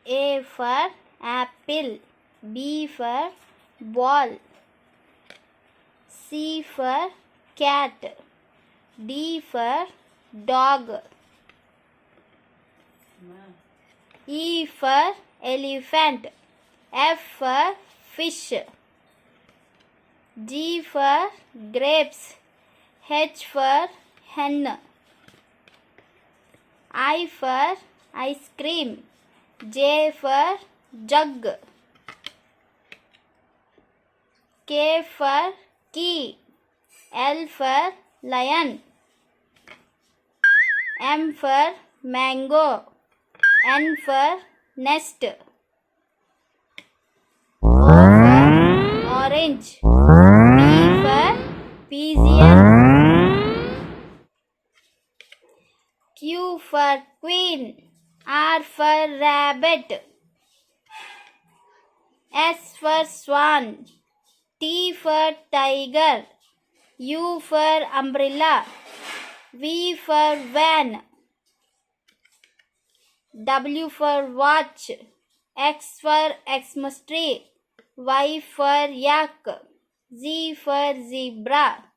A for apple. B for ball. C for cat. D for dog. E for elephant. F for fish. G for grapes. H for hen. I for ice cream. J for jug. K for key. L for lion. M for mango. N for nest. O for orange. P for pigeon. Q for queen. R for rabbit. S for swan. T for tiger. U for umbrella. V for van. W for watch. X for Xmas tree. Y for yak. Z for zebra.